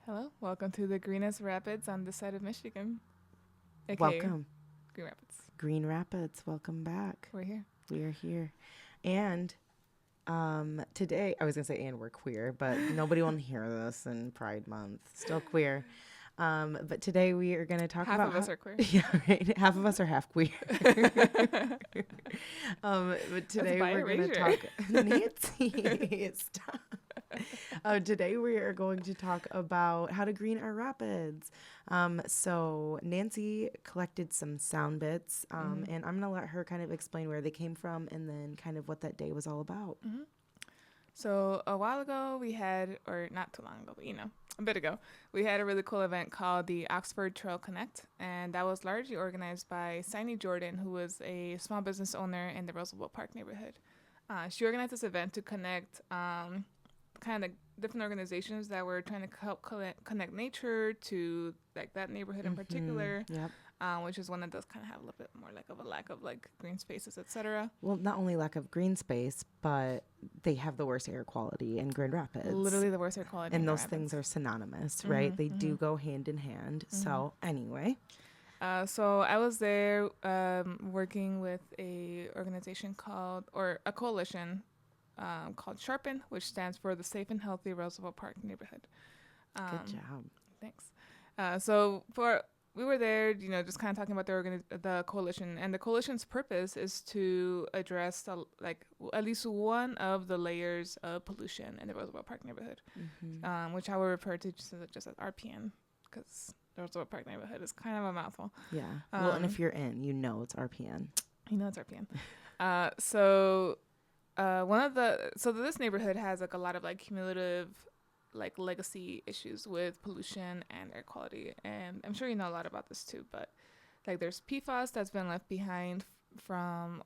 Hello, welcome to the greenest rapids on this side of Michigan, aka Welcome, Green Rapids. Green Rapids. Welcome back. We're here. We are here. And today, I was going to say, and we're queer, but nobody will hear this in Pride Month. Still queer. But today we are going to talk Half about of us are queer. Yeah, right. Half of us are half queer. But today we're going to talk. Nancy, stop. Today we are going to talk about how to green our rapids. So Nancy collected some sound bits, and I'm going to let her kind of explain where they came from and then kind of what that day was all about. Mm-hmm. So a while ago we had, or not too long ago, but a bit ago, we had a really cool event called the Oxford Trail Connect, and that was largely organized by Siny Jordan, who was a small business owner in the Roosevelt Park neighborhood. She organized this event to connect kind of different organizations that were trying to help connect nature to like that neighborhood in particular. Yep. Which is one that does kind of have a little bit more like of a lack of like green spaces, etc. Well, not only lack of green space, but they have the worst air quality in Grand Rapids. Literally the worst air quality. And those things are synonymous, right? They do go hand in hand. So anyway. So I was there working with a organization or a coalition called Sharpen, which stands for the Safe and Healthy Roosevelt Park Neighborhood. Good job. Thanks. We were there, just kind of talking about the coalition, and the coalition's purpose is to address at least one of the layers of pollution in the Roosevelt Park neighborhood, which I will refer to just as RPN, because the Roosevelt Park neighborhood is kind of a mouthful. Yeah. Well, and if you're in, it's RPN. It's RPN. This neighborhood has like a lot of like cumulative like legacy issues with pollution and air quality, and I'm sure you know a lot about this too, but like there's PFAS that's been left behind from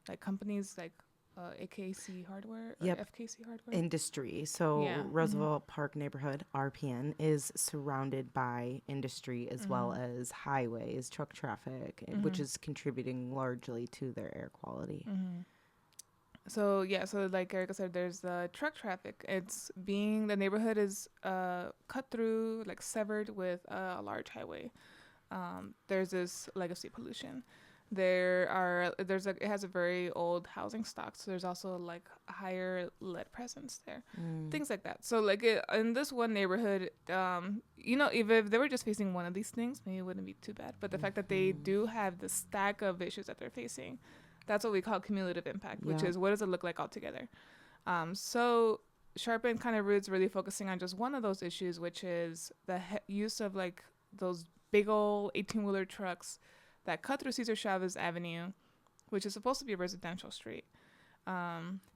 like companies like AKC hardware or FKC hardware industry. So Roosevelt Park neighborhood RPN is surrounded by industry as well as highways, truck traffic, which is contributing largely to their air quality. So like Erica said, there's the truck traffic. The neighborhood is cut through, like severed with a large highway. There's this legacy pollution. It has a very old housing stock, so there's also like a higher lead presence there, things like that. So like in this one neighborhood, if they were just facing one of these things, maybe it wouldn't be too bad. But the fact that they do have the stack of issues that they're facing, that's what we call cumulative impact, which is what does it look like altogether. So Sharpen kind of roots really focusing on just one of those issues, which is the use of like those big old 18-wheeler trucks that cut through Cesar Chavez Avenue, which is supposed to be a residential street.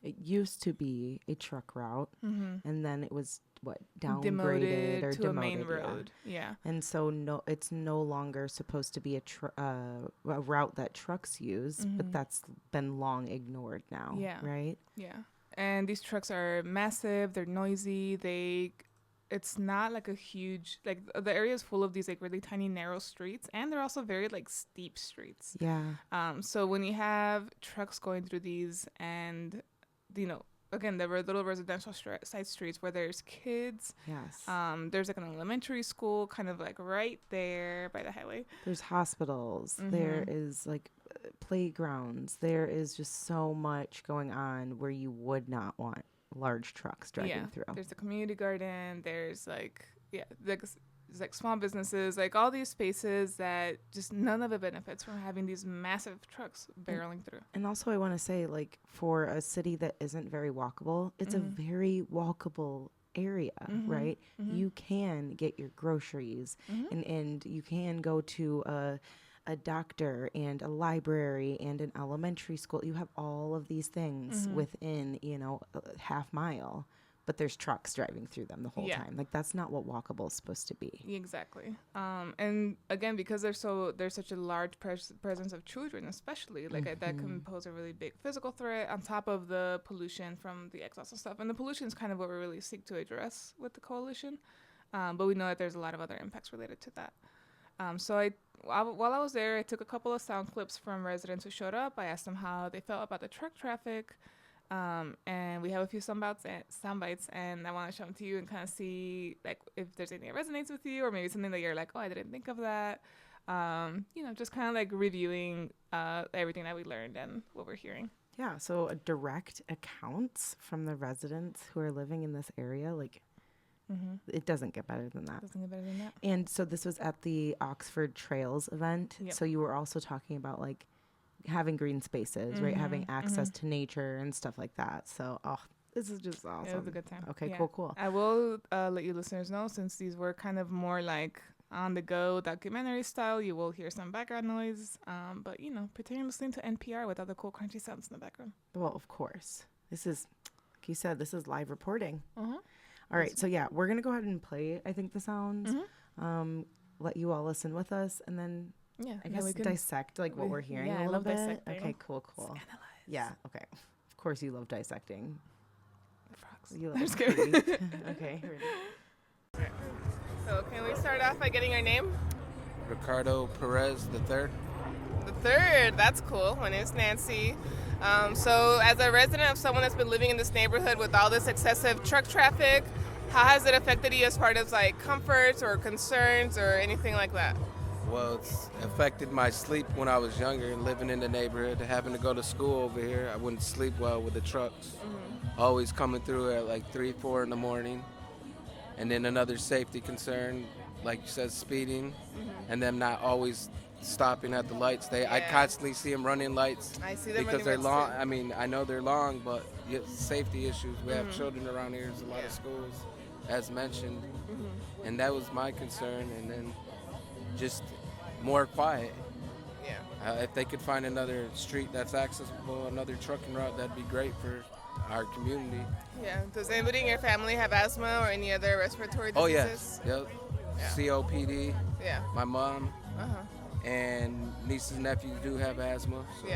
It used to be a truck route, and then it was downgraded demoted or to demoted, a main road. Yeah. And so it's no longer supposed to be a route that trucks use, but that's been long ignored now. Yeah. Right. Yeah. And these trucks are massive. They're noisy. It's not like a huge, like the area is full of these like really tiny narrow streets, and they're also very like steep streets. Yeah. So when you have trucks going through these, and again, there were little residential side streets where there's kids. Yes. There's like an elementary school kind of like right there by the highway. There's hospitals. There is like playgrounds. There is just so much going on where you would not want large trucks driving through. There's the community garden. There's there's like small businesses, like all these spaces that just none of it benefits from having these massive trucks barreling through. And also I want to say, like, for a city that isn't very walkable, it's a very walkable area, right? You can get your groceries and you can go to a doctor and a library and an elementary school. You have all of these things within, a half mile, but there's trucks driving through them the whole time. Like, that's not what walkable is supposed to be. Exactly. And again, because there's such a large presence of children, especially that can pose a really big physical threat on top of the pollution from the exhaust and stuff. And the pollution is kind of what we really seek to address with the coalition. But we know that there's a lot of other impacts related to that. While I was there, I took a couple of sound clips from residents who showed up. I asked them how they felt about the truck traffic. And we have a few sound bites, and I want to show them to you and kind of see like if there's anything that resonates with you, or maybe something that you're like, oh, I didn't think of that. Just kind of like reviewing everything that we learned and what we're hearing. Yeah, so a direct accounts from the residents who are living in this area, like it doesn't get better than that. Doesn't get better than that. And so this was at the Oxford Trails event. Yep. So you were also talking about like having green spaces, right? Having access to nature and stuff like that. So, this is just awesome. It was a good time. Okay, yeah. cool. I will let you listeners know, since these were kind of more like on the go documentary style, you will hear some background noise. But pretend you're listening to NPR with all the cool crunchy sounds in the background. Well, of course. This is, like you said, this is live reporting. Uh-huh. All right. So yeah, we're going to go ahead and play, I think, the sounds, let you all listen with us, and then I guess we dissect like what we're hearing a little bit. Dissecting. Okay, cool. Analyze. Yeah. Okay. Of course you love dissecting. The frogs. You love Just kidding. Okay. So can we start off by getting your name? Ricardo Perez III. The third. That's cool. My name's Nancy. So as a resident of someone that's been living in this neighborhood with all this excessive truck traffic, how has it affected you as far as like comforts or concerns or anything like that? Well, it's affected my sleep when I was younger, living in the neighborhood, having to go to school over here. I wouldn't sleep well with the trucks. Always coming through at like 3, 4 in the morning. And then another safety concern, like you said, speeding, and them not always stopping at the lights. I constantly see them running lights. I see them because they're running long. lights too. I mean, I know they're long, but safety issues. We have children around here. There's a lot of schools, as mentioned, and that was my concern. And then just more quiet. Yeah. If they could find another street that's accessible, another trucking route, that'd be great for our community. Yeah. Does anybody in your family have asthma or any other respiratory diseases? Oh yes. Yep. Yeah. COPD. Yeah. My mom. And nieces and nephews do have asthma. So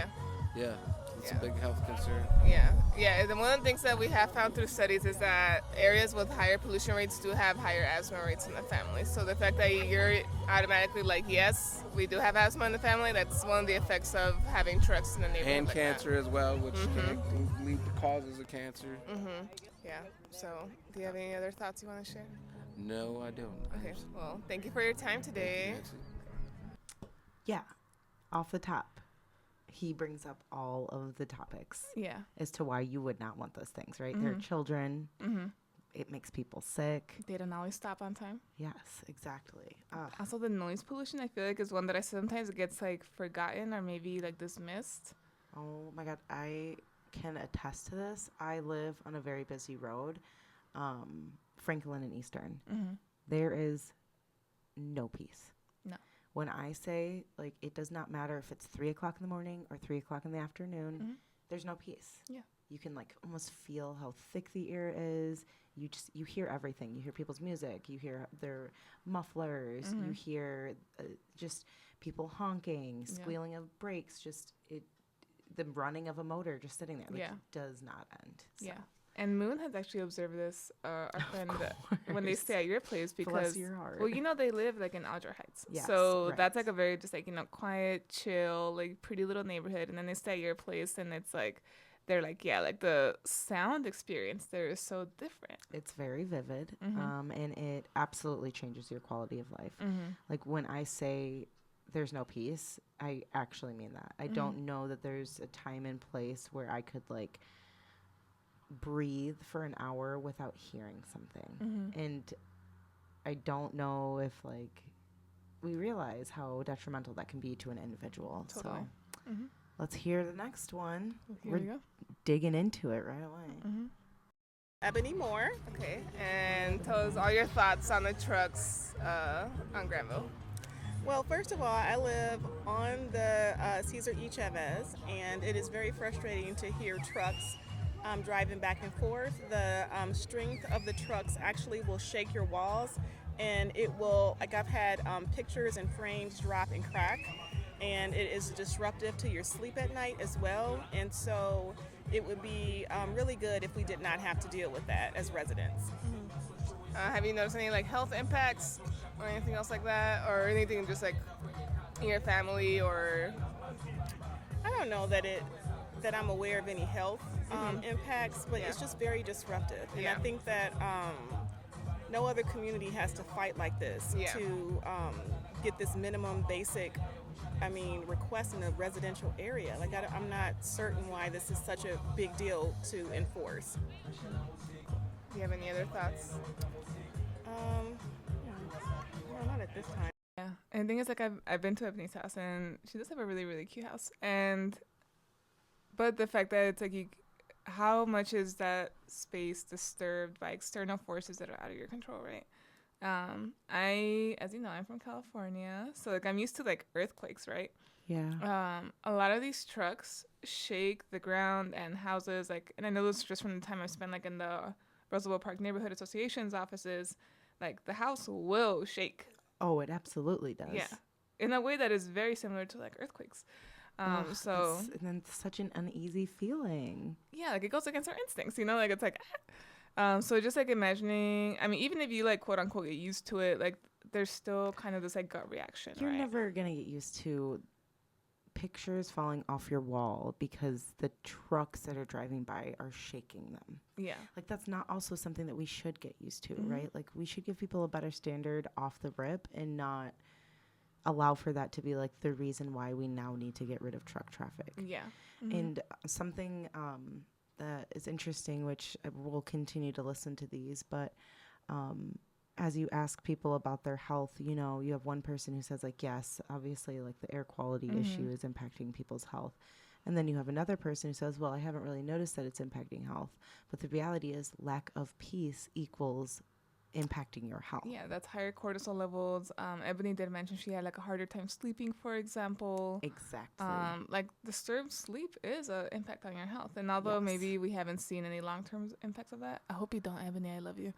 yeah, it's a big health concern. Yeah. And one of the things that we have found through studies is that areas with higher pollution rates do have higher asthma rates in the family. So the fact that you're automatically like, yes, we do have asthma in the family, that's one of the effects of having trucks in the neighborhood. And like cancer that. as well, which can lead to causes of cancer. Yeah. So do you have any other thoughts you want to share? No, I don't. Okay. Well, thank you for your time today. Yeah, off the top, he brings up all of the topics. Yeah. As to why you would not want those things, right? They're children. It makes people sick. They don't always stop on time. Yes, exactly. Also, the noise pollution, I feel like, is one that I sometimes gets like forgotten or maybe like dismissed. Oh my God, I can attest to this. I live on a very busy road, Franklin and Eastern. There is no peace. No. When I say, like, it does not matter if it's 3 o'clock in the morning or 3 o'clock in the afternoon, there's no peace. Yeah. You can, like, almost feel how thick the air is. You hear everything. You hear people's music. You hear their mufflers. You hear just people honking, squealing of brakes, the running of a motor just sitting there. Like, it does not end. So. Yeah. And Moon has actually observed this, our friend, when they stay at your place because, bless your heart. Well, they live like in Alger Heights. Yes, so right. that's like a very just like, quiet, chill, like pretty little neighborhood. And then they stay at your place and it's like, they're like, yeah, like the sound experience there is so different. It's very vivid, and it absolutely changes your quality of life. Like when I say there's no peace, I actually mean that. I don't know that there's a time and place where I could like breathe for an hour without hearing something. And I don't know if like we realize how detrimental that can be to an individual. Totally. So let's hear the next one. Here we go. Digging into it right away. Ebony Moore. Okay. And tell us all your thoughts on the trucks on Granville. Well, first of all, I live on the Cesar E. Chavez, and it is very frustrating to hear trucks driving back and forth. The strength of the trucks actually will shake your walls, and it will, like I've had pictures and frames drop and crack, and it is disruptive to your sleep at night as well. And so it would be really good if we did not have to deal with that as residents. Have you noticed any like health impacts or anything else like that, or anything just like in your family or? I don't know that I'm aware of any health impacts, but it's just very disruptive. And I think that no other community has to fight like this to get this minimum basic, request in a residential area. Like, I'm not certain why this is such a big deal to enforce. Do you have any other thoughts? No, not at this time. Yeah, and the thing is, like, I've been to Ebony's house, and she does have a really, really cute house. But the fact that it's like, how much is that space disturbed by external forces that are out of your control, right? As you know, I'm from California, so like I'm used to like earthquakes, right? Yeah. A lot of these trucks shake the ground and houses, like, and I know this just from the time I've spent like in the Roosevelt Park Neighborhood Association's offices, like the house will shake. Oh, it absolutely does. Yeah, in a way that is very similar to like earthquakes. And then it's such an uneasy feeling. Yeah, like it goes against our instincts, you know, like it's like, so just like imagining, even if you like quote unquote get used to it, like there's still kind of this like gut reaction. You're right? never gonna get used to pictures falling off your wall because the trucks that are driving by are shaking them. Yeah. Like that's not also something that we should get used to, right? Like we should give people a better standard off the rip and not allow for that to be like the reason why we now need to get rid of truck traffic. Yeah. And something that is interesting, which I will continue to listen to these, but as you ask people about their health, you know, you have one person who says like, yes, obviously like the air quality issue is impacting people's health. And then you have another person who says, well, I haven't really noticed that it's impacting health. But the reality is lack of peace equals impacting your health. Yeah, that's higher cortisol levels. Ebony did mention she had like a harder time sleeping, for example. Exactly. Like disturbed sleep is an impact on your health. And although maybe we haven't seen any long-term impacts of that, I hope you don't, Ebony, I love you.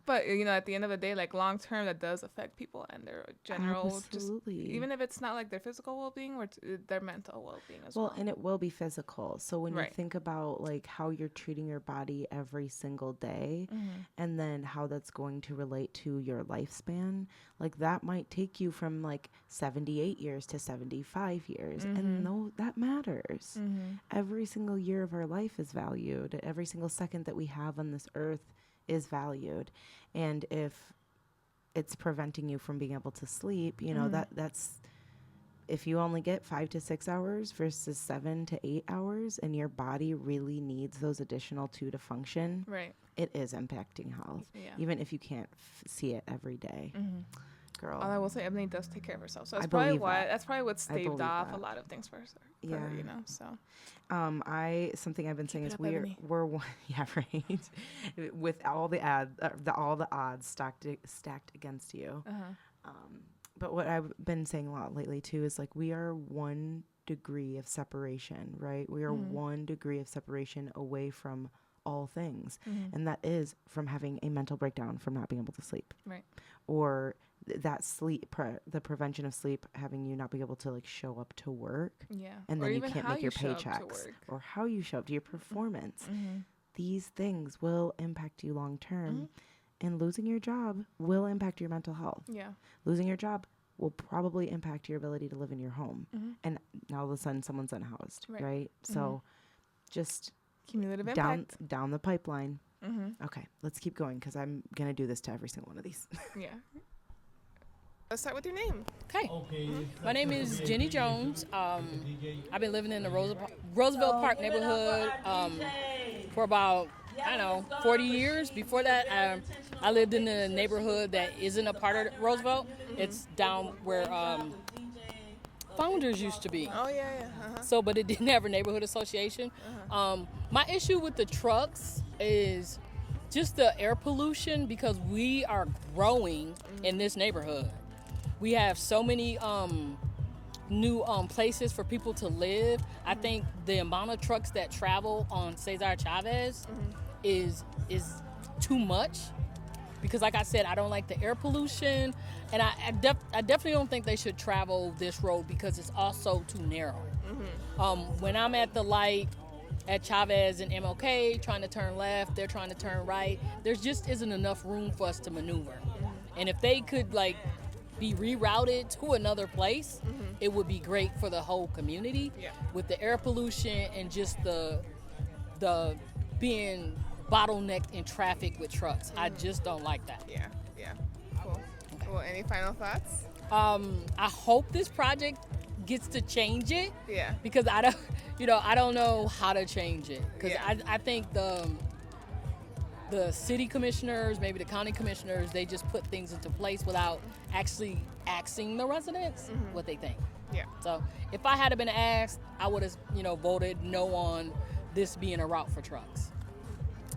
But, you know, at the end of the day, like long-term, that does affect people and their general, Absolutely. just even if it's not like their physical well-being or their mental well-being as well. Well, and it will be physical. So when you think about like how you're treating your body every single day and then how that's going to relate to your lifespan, like that might take you from like 78 years to 75 years. And no, that matters. Every single year of our life is valued. Every single second that we have on this earth is valued. And if it's preventing you from being able to sleep, you know, that's if you only get 5 to 6 hours versus 7 to 8 hours and your body really needs those additional 2 to function, it is impacting health. Even if you can't see it every day. Girl. All I will say, Ebony does take care of herself. So that's probably why. That's probably what staved off a lot of things for her, you know. So, something I've been saying is we're yeah, right. With all the odds stacked against you. But what I've been saying a lot lately too is like we are 1 degree of separation, right? We are 1 degree of separation away from all things, and that is from having a mental breakdown from not being able to sleep, right? Or that sleep, the prevention of sleep, having you not be able to like show up to work, and then you can't make your paychecks, or how you show up to your performance. These things will impact you long term, and losing your job will impact your mental health. Losing your job will probably impact your ability to live in your home, and now all of a sudden someone's unhoused, right? So just cumulative impact down the pipeline. Okay, let's keep going because I'm gonna do this to every single one of these. Let's start with your name. Okay. My name is Jenny Jones. I've been living in the Roosevelt Park neighborhood for about, 40 years. Before that, I lived in the neighborhood that isn't a part of Roosevelt. It's down where Founders used to be. Oh, yeah. So, but it didn't have a neighborhood association. My issue with the trucks is just the air pollution because we are growing in this neighborhood. We have so many new places for people to live. I think the amount of trucks that travel on Cesar Chavez is too much because, like I said, I don't like the air pollution, and I definitely don't think they should travel this road because it's also too narrow. When I'm at the light at Chavez and MLK trying to turn left, they're trying to turn right, there just isn't enough room for us to maneuver. And if they could be rerouted to another place, it would be great for the whole community. With the air pollution and just the the being bottlenecked in traffic with trucks. I just don't like that. Yeah. Cool. Well, any final thoughts? I hope this project gets to change it. Yeah. Because I don't know how to change it. Because Yeah. I think the city commissioners, maybe the county commissioners, they just put things into place without actually asking the residents what they think. Yeah. So if I had been asked, I would have, voted no on this being a route for trucks.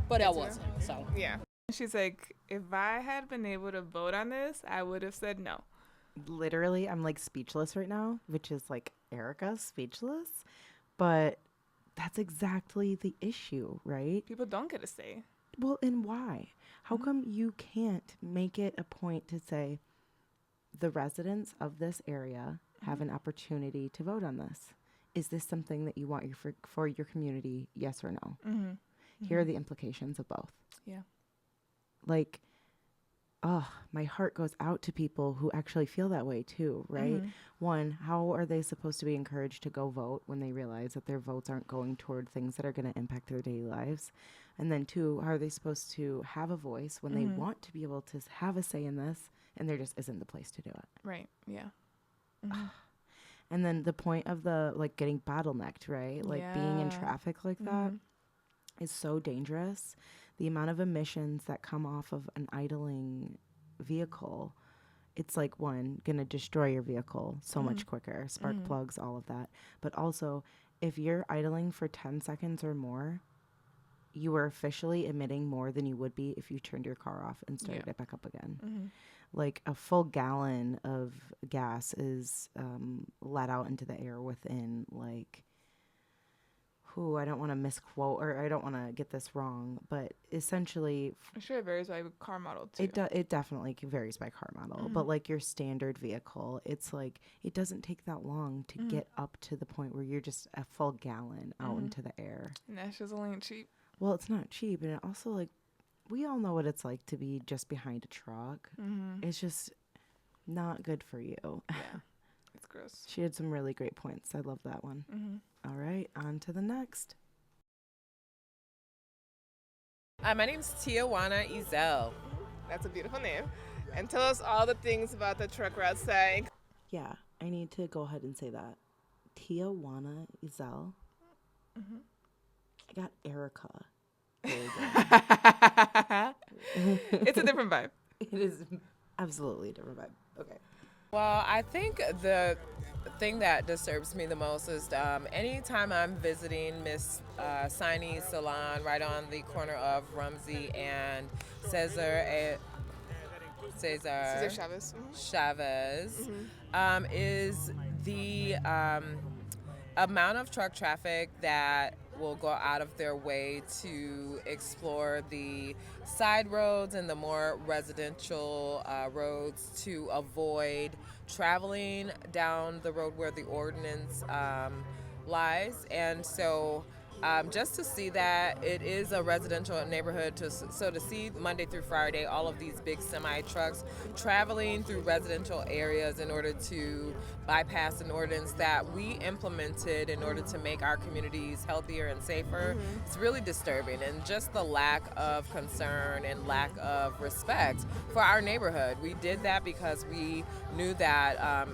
But I wasn't. So Yeah. She's like, if I had been able to vote on this, I would have said no. Literally, I'm like speechless right now, which is like Erica speechless. But that's exactly the issue, right? People don't get a say. Well, and why? How come you can't make it a point to say the residents of this area have an opportunity to vote on this? Is this something that you want for your community? Yes or no? Here are the implications of both. Yeah. Like, my heart goes out to people who actually feel that way too, right? One, how are they supposed to be encouraged to go vote when they realize that their votes aren't going toward things that are going to impact their daily lives? And then two, how are they supposed to have a voice when they want to be able to have a say in this and there just isn't the place to do it? Right. Yeah. And then the point of the, like, getting bottlenecked, right? Like, being in traffic like that is so dangerous. The amount of emissions that come off of an idling vehicle, it's like, one, going to destroy your vehicle so much quicker, spark plugs, all of that. But also, if you're idling for 10 seconds or more, you are officially emitting more than you would be if you turned your car off and started it back up again. Like, a full gallon of gas is let out into the air within, like, I don't want to misquote, or I don't want to get this wrong, but essentially, I'm sure it varies by car model too. it definitely varies by car model, but like your standard vehicle, it's like it doesn't take that long to get up to the point where you're just a full gallon out into the air. And that just only ain't cheap. Well, it's not cheap, and it also, like, we all know what it's like to be just behind a truck. It's just not good for you. Yeah. It's gross. She had some really great points. I love that one. All right, on to the next. My name's Tijuana Ezel. That's a beautiful name. And tell us all the things about the truck route site. Yeah, I need to go ahead and say that. Tijuana Ezel. I got Erica. It's a different vibe. It is absolutely a different vibe. Okay. Well, I think the thing that disturbs me the most is anytime I'm visiting Miss Signey's salon right on the corner of Rumsey and Cesar Chavez. Chavez, is the amount of truck traffic that will go out of their way to explore the side roads and the more residential roads to avoid traveling down the road where the ordinance lies. And so just to see that it is a residential neighborhood, so to see Monday through Friday all of these big semi trucks traveling through residential areas in order to bypass an ordinance that we implemented in order to make our communities healthier and safer, it's really disturbing. And just the lack of concern and lack of respect for our neighborhood. We did that because we knew that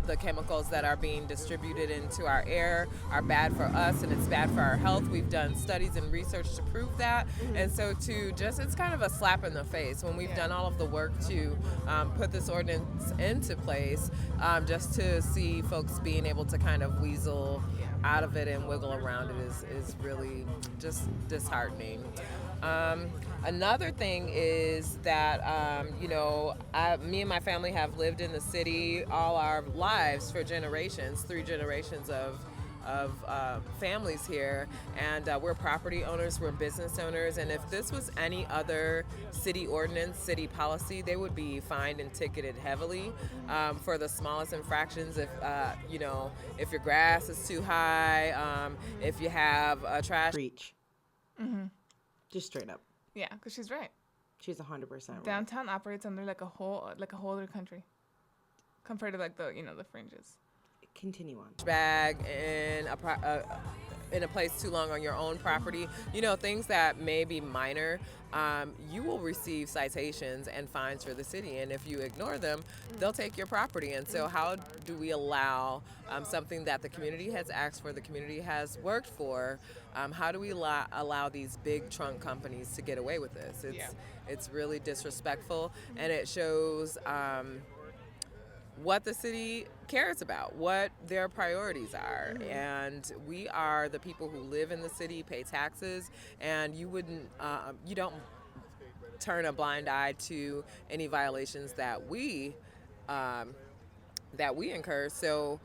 the chemicals that are being distributed into our air are bad for us and it's bad for our health. We've done studies and research to prove that. And so it's kind of a slap in the face when we've done all of the work to put this ordinance into place, just to see folks being able to kind of weasel out of it and wiggle around it is really just disheartening. Another thing is that, me and my family have lived in the city all our lives for generations, 3 generations of families here, and we're property owners, we're business owners, and if this was any other city ordinance, city policy, they would be fined and ticketed heavily for the smallest infractions. If your grass is too high, if you have a trash. Preach. Just straight up. Yeah, because she's right. She's 100% right. Downtown operates under like a whole other country, compared to like the fringes. Continue on. Bag in in a place too long on your own property, things that may be minor, you will receive citations and fines for the city. And if you ignore them, they'll take your property. And so how do we allow something that the community has asked for, the community has worked for, how do we allow these big trunk companies to get away with this? It's really disrespectful, and it shows what the city cares about, what their priorities are. And we are the people who live in the city, pay taxes, and you don't turn a blind eye to any violations that we incur. So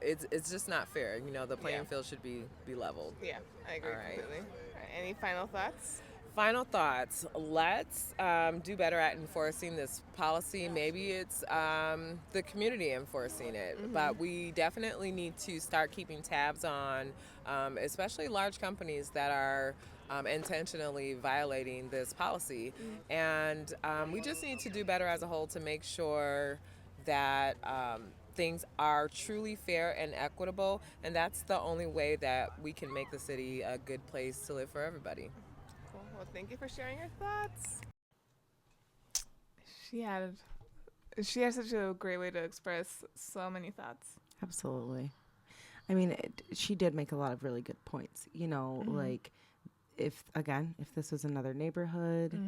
it's just not fair. The playing field should be leveled. Yeah, I agree completely. All right, any final thoughts? Final thoughts. Let's do better at enforcing this policy. Maybe it's the community enforcing it, but we definitely need to start keeping tabs on, especially large companies that are intentionally violating this policy. And we just need to do better as a whole to make sure that things are truly fair and equitable. And that's the only way that we can make the city a good place to live for everybody. Well, thank you for sharing your thoughts. She had such a great way to express so many thoughts. Absolutely. I mean, she did make a lot of really good points. Like if this was another neighborhood,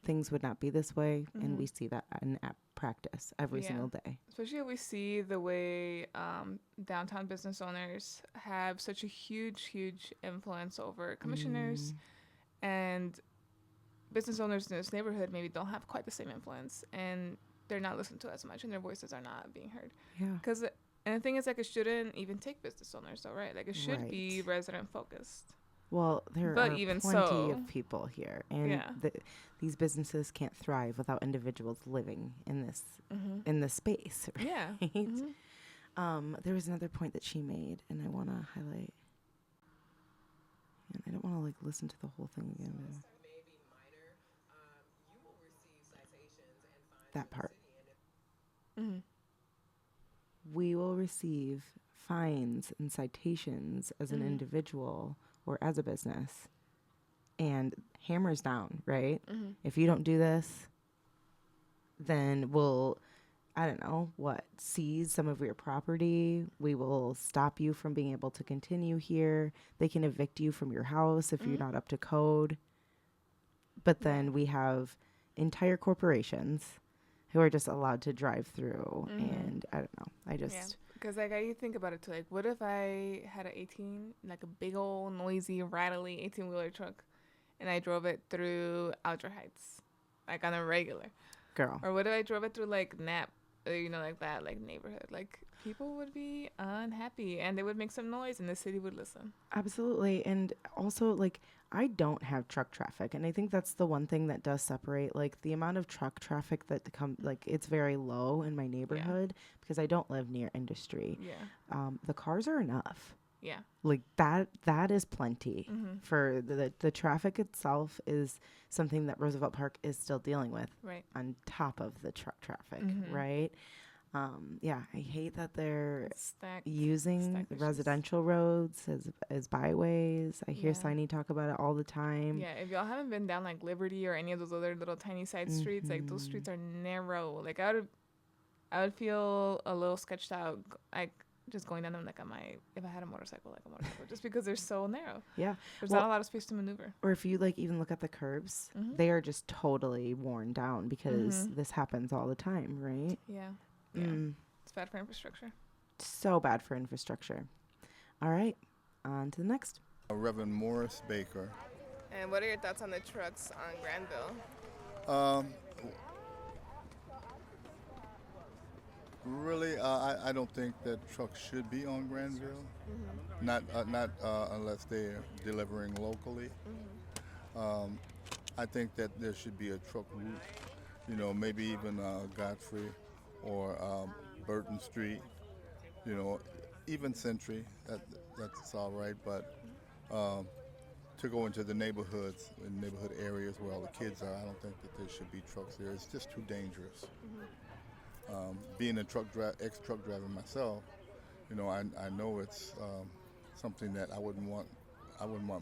things would not be this way, and we see that in practice every single day. Especially if we see the way downtown business owners have such a huge influence over commissioners. And business owners in this neighborhood maybe don't have quite the same influence, and they're not listened to as much, and their voices are not being heard. Yeah. And the thing is, like, it shouldn't even take business owners, though, right? Like, it should be resident focused. Well, there are plenty of people here, and these businesses can't thrive without individuals living in this space, right? Yeah. There was another point that she made, and I want to highlight. And I don't want to listen to the whole thing again. That part. We will receive fines and citations as an individual or as a business, and hammers down, right? If you don't do this, then we'll, I don't know, seize some of your property. We will stop you from being able to continue here. They can evict you from your house if you're not up to code. But then we have entire corporations who are just allowed to drive through. And I don't know. Because, I think about it, too. Like, what if I had a big old, noisy, rattly 18-wheeler truck, and I drove it through Alger Heights, on a regular? Girl. Or what if I drove it through, Knapp, that, neighborhood? People would be unhappy, and they would make some noise, and the city would listen. Absolutely. And also, I don't have truck traffic, and I think that's the one thing that does separate, the amount of truck traffic that it's very low in my neighborhood because I don't live near industry. Yeah. The cars are enough. Yeah. That is plenty. For the traffic itself is something that Roosevelt Park is still dealing with. Right. On top of the truck traffic, right? I hate that they're using residential roads as byways. I hear Signey talk about it all the time. Yeah, if y'all haven't been down Liberty or any of those other little tiny side streets, those streets are narrow. I would feel a little sketched out, just going down them if I had a motorcycle, just because they're so narrow. Yeah. There's not a lot of space to maneuver. Or if you even look at the curbs, they are just totally worn down because this happens all the time, right? Yeah. It's bad for infrastructure. So bad for infrastructure. All right, on to the next. Reverend Morris Baker. And what are your thoughts on the trucks on Granville? Really, I don't think that trucks should be on Granville. Not unless they're delivering locally. I think that there should be a truck route. Maybe even Godfrey or Burton Street, even Century, that's all right, but to go into the neighborhood areas where all the kids are, I don't think that there should be trucks there. It's just too dangerous. Being a ex-truck driver myself, I know it's something that I wouldn't want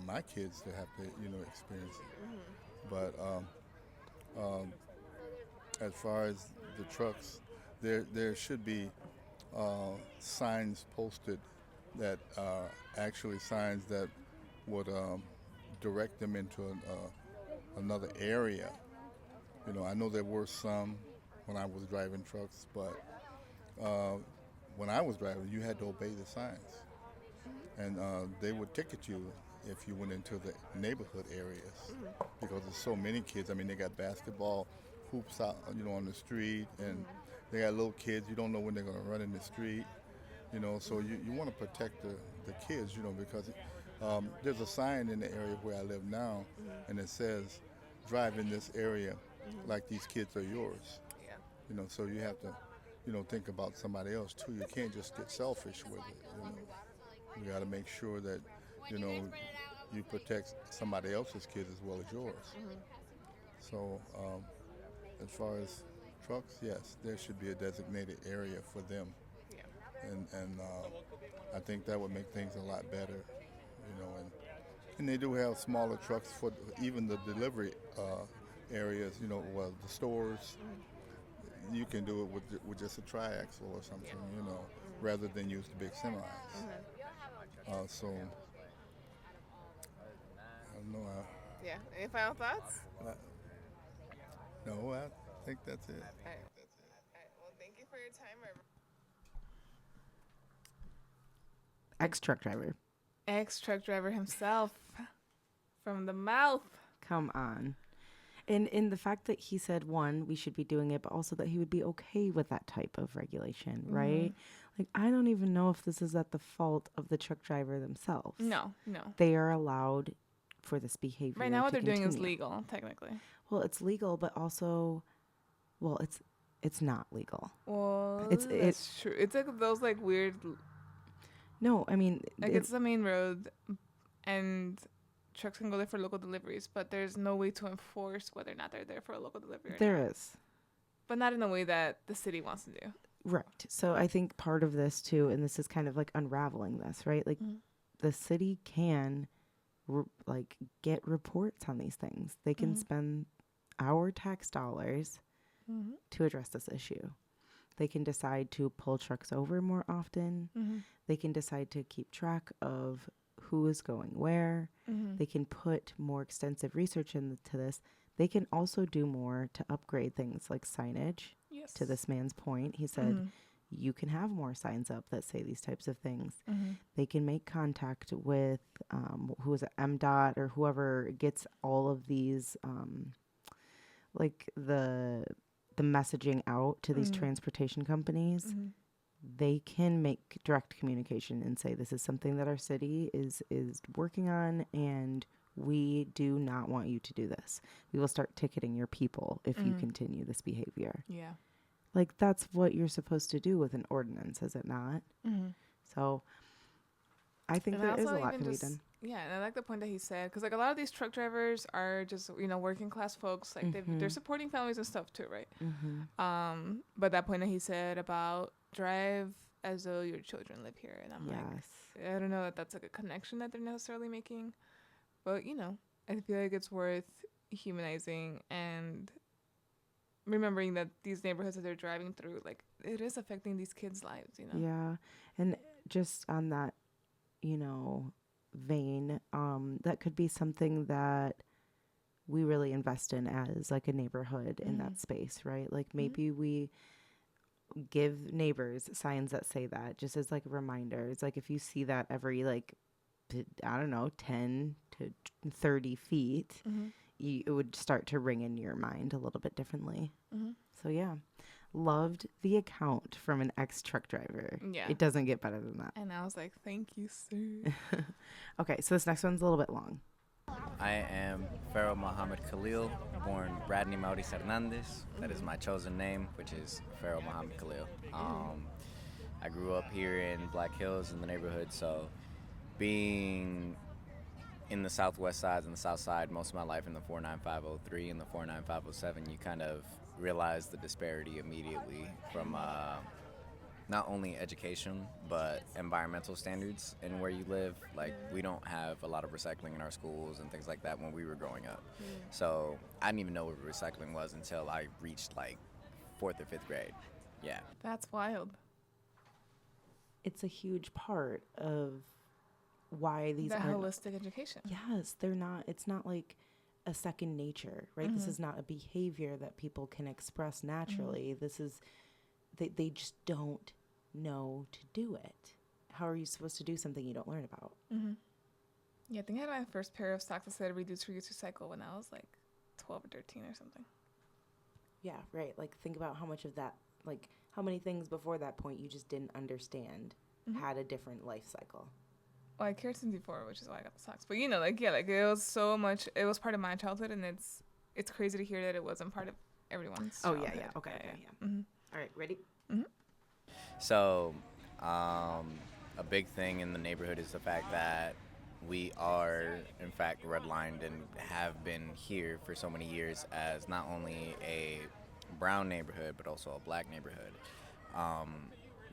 my kids to have to experience it. But as far as the trucks, there should be signs posted that actually signs that would direct them into another area. I know there were some when I was driving trucks, but uh, when I was driving, you had to obey the signs, and they would ticket you if you went into the neighborhood areas because there's so many kids. I mean, they got basketball hoops out, on the street, and they got little kids. You don't know when they're going to run in the street, So you want to protect the kids, because there's a sign in the area where I live now, and it says, "Drive in this area like these kids are yours." Yeah. So you have to, think about somebody else too. You can't just get selfish with it. You got to make sure that, you protect somebody else's kids as well as yours. So as far as trucks, yes, there should be a designated area for them, Yeah. and I think that would make things a lot better, and they do have smaller trucks for even the delivery areas, well, the stores. You can do it with just a triaxle or something, rather than use the big semis. So I don't know. Yeah. Any final thoughts? No, I think that's it. All right. All right. Well, thank you for your time. Ex-truck driver. Ex-truck driver himself, from the mouth. Come on. And in the fact that he said, one, we should be doing it, but also that he would be okay with that type of regulation, right? Like, I don't even know if this is at the fault of the truck driver themselves. No. They are allowed for this behavior. Right now, what they're doing is continue. legal, technically. Well, it's legal, but also, it's not legal. Well, It's true. It's like those weird. No, I mean, It's the main road, and trucks can go there for local deliveries, but there's no way to enforce whether or not they're there for a local delivery. There is. But not in the way that the city wants to do. Right. So I think part of this too, and this is kind of like unraveling this, right? Like the city can get reports on these things. They can spend our tax dollars to address this issue. They can decide to pull trucks over more often. They can decide to keep track of who is going where. They can put more extensive research into this. They can also do more to upgrade things like signage. Yes. To this man's point, he said, you can have more signs up that say these types of things. They can make contact with who is it, MDOT or whoever gets all of these, the messaging out to these transportation companies. They can make direct communication and say, this is something that our city is working on, and we do not want you to do this. We will start ticketing your people if you continue this behavior. Yeah. Like, that's what you're supposed to do with an ordinance, is it not? So I think there is a lot can be done. Yeah, and I like the point that he said, because a lot of these truck drivers are just working class folks. Like they're supporting families and stuff too, right? But that point that he said about drive as though your children live here, and I'm like, I don't know that that's a connection that they're necessarily making, but I feel like it's worth humanizing and remembering that these neighborhoods that they're driving through, it is affecting these kids' lives. Yeah, and just on that, vein, that could be something that we really invest in as a neighborhood in that space, right? Like maybe we give neighbors signs that say that, just as a reminder. It's if you see that every 10 to 30 feet, it would start to ring in your mind a little bit differently. So yeah, loved the account from an ex-truck driver. Yeah. It doesn't get better than that. And I was like, thank you, sir. Okay, so this next one's a little bit long. I am Pharaoh Muhammad Khalil, born Radney Maurice Hernandez. That is my chosen name, which is Pharaoh Muhammad Khalil. I grew up here in Black Hills in the neighborhood, so being in the southwest side and the south side most of my life in the 49503 and the 49507, you kind of realize the disparity immediately from not only education but environmental standards in where you live. Like we don't have a lot of recycling in our schools and things like that when we were growing up. So I didn't even know what recycling was until I reached like fourth or fifth grade. Yeah. That's wild. It's a huge part of why these That are holistic education. Yes, they're not. It's not like a second nature, right? This is not a behavior that people can express naturally. This is they just don't know to do it. How are you supposed to do something you don't learn about? Yeah, I think I had my first pair of socks that said reduce, reuse, recycle when I was like 12 or 13 or something. Yeah, right. Like think about how much of that, like how many things before that point you just didn't understand had a different life cycle. Well, I cared since before, which is why I got the socks. But you know, like yeah, like it was so much. It was part of my childhood, and it's crazy to hear that it wasn't part of everyone's. Oh childhood. yeah, yeah. Okay, yeah. All right, ready? So, a big thing in the neighborhood is the fact that we are, in fact, redlined and have been here for so many years as not only a brown neighborhood, but also a black neighborhood.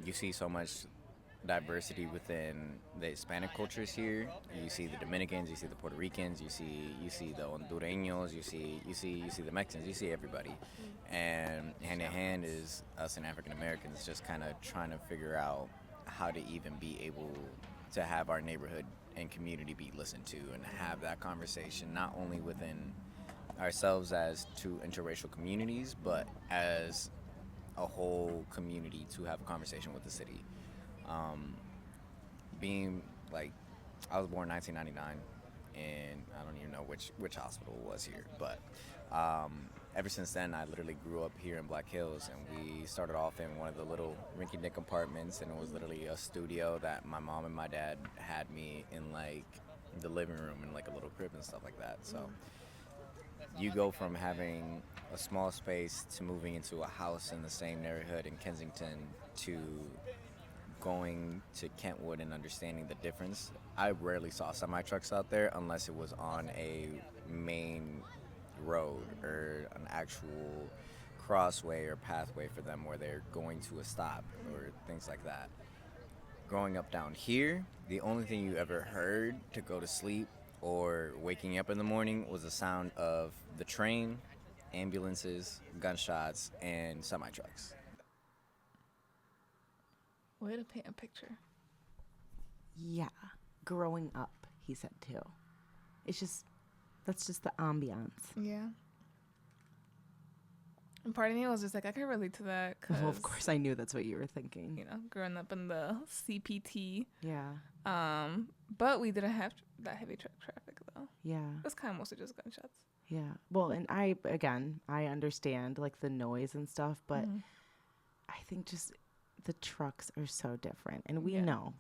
You see so much diversity within the Hispanic cultures here. You see the Dominicans, you see the Puerto Ricans, you see the Hondureños, you see the Mexicans, you see everybody. And hand in hand is us and African Americans just kind of trying to figure out how to even be able to have our neighborhood and community be listened to and have that conversation not only within ourselves as two interracial communities, but as a whole community to have a conversation with the city. Being like, I was born in 1999, and I don't even know which hospital it was here, but ever since then, I literally grew up here in Black Hills, and we started off in one of the little rinky-dink apartments, and it was literally a studio that my mom and my dad had me in, like, the living room in, like, a little crib and stuff like that. So you go from having a small space to moving into a house in the same neighborhood in Kensington to going to Kentwood and understanding the difference. I rarely saw semi-trucks out there unless it was on a main road or an actual crossway or pathway for them where they're going to a stop or things like that. Growing up down here, the only thing you ever heard to go to sleep or waking up in the morning was the sound of the train, ambulances, gunshots, and semi-trucks. Way to paint a picture. Yeah, growing up, he said too. That's just the ambiance. Yeah. And part of me was just like, I can relate to that. Cause, Well, of course, I knew that's what you were thinking. you know, growing up in the CPT. Yeah, But we didn't have that heavy truck traffic, though. yeah, It was kind of mostly just gunshots. yeah. Well, and I understand like the noise and stuff, but I think just the trucks are so different, and we Yeah. know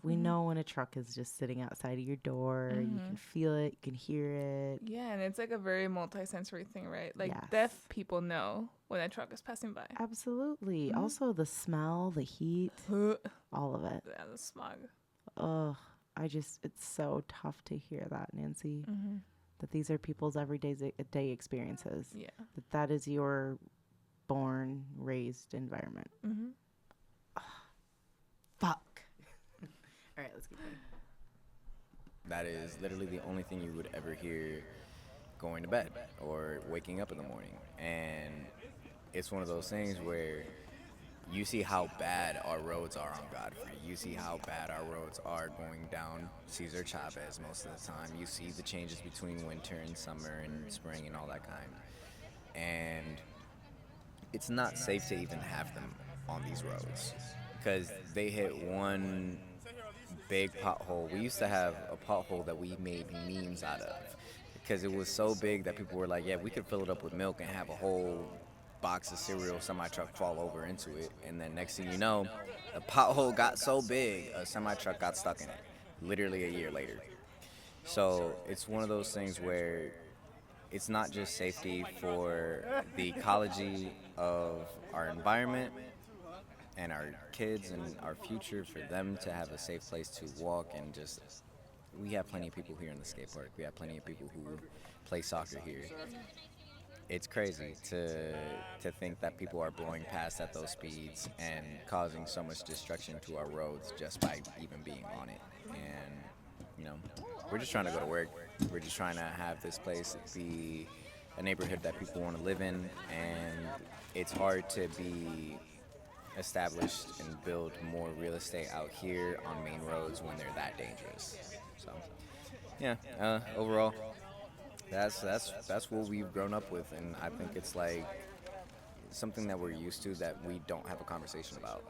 when a truck is just sitting outside of your door. You can feel it, you can hear it. Yeah, and it's like a very multi-sensory thing, right? Like Yes. deaf people know when a truck is passing by. Absolutely. Also, the smell, the heat, all of it. Yeah, the smog. Ugh, it's so tough to hear that, Nancy. That these are people's day experiences. Yeah. That is your born, raised environment. Fuck. All right, let's keep going. That is literally the only thing you would ever hear going to bed or waking up in the morning. And it's one of those things where you see how bad our roads are on Godfrey. You see how bad our roads are going down Cesar Chavez most of the time. You see the changes between winter and summer and spring and all that kind. And it's not safe to even have them on these roads because they hit one big pothole. We used to have a pothole that we made memes out of because it was so big that people were like, yeah, we could fill it up with milk and have a whole box of cereal semi-truck fall over into it. And then next thing you know, the pothole got so big, a semi-truck got stuck in it, literally a year later. So it's one of those things where it's not just safety for the ecology of our environment and our kids and our future, for them to have a safe place to walk and just, we have plenty of people here in the skate park. We have plenty of people who play soccer here. it's crazy to think that people are blowing past at those speeds and causing so much destruction to our roads just by even being on it. And you know, we're just trying to go to work. We're just trying to have this place be a neighborhood that people want to live in, and it's hard to be established and build more real estate out here on main roads when they're that dangerous. So, yeah, overall, that's what we've grown up with, and I think it's like something that we're used to that we don't have a conversation about.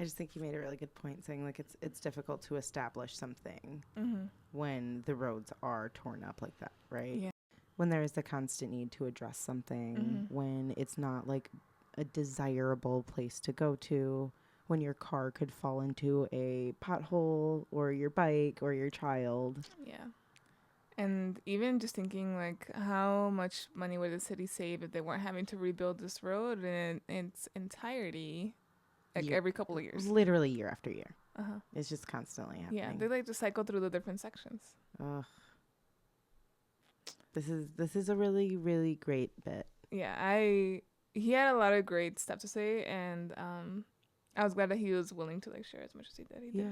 I just think you made a really good point, saying like it's difficult to establish something when the roads are torn up like that, right? Yeah. When there is the constant need to address something, when it's not like a desirable place to go to, when your car could fall into a pothole or your bike or your child. Yeah. And even just thinking like how much money would the city save if they weren't having to rebuild this road in its entirety, like every couple of years. Literally year after year. Uh-huh. It's just constantly happening. Yeah, they like just cycle through the different sections. Ugh. This is a really, really great bit. Yeah, he had a lot of great stuff to say, and I was glad that he was willing to like share as much as he did. Yeah,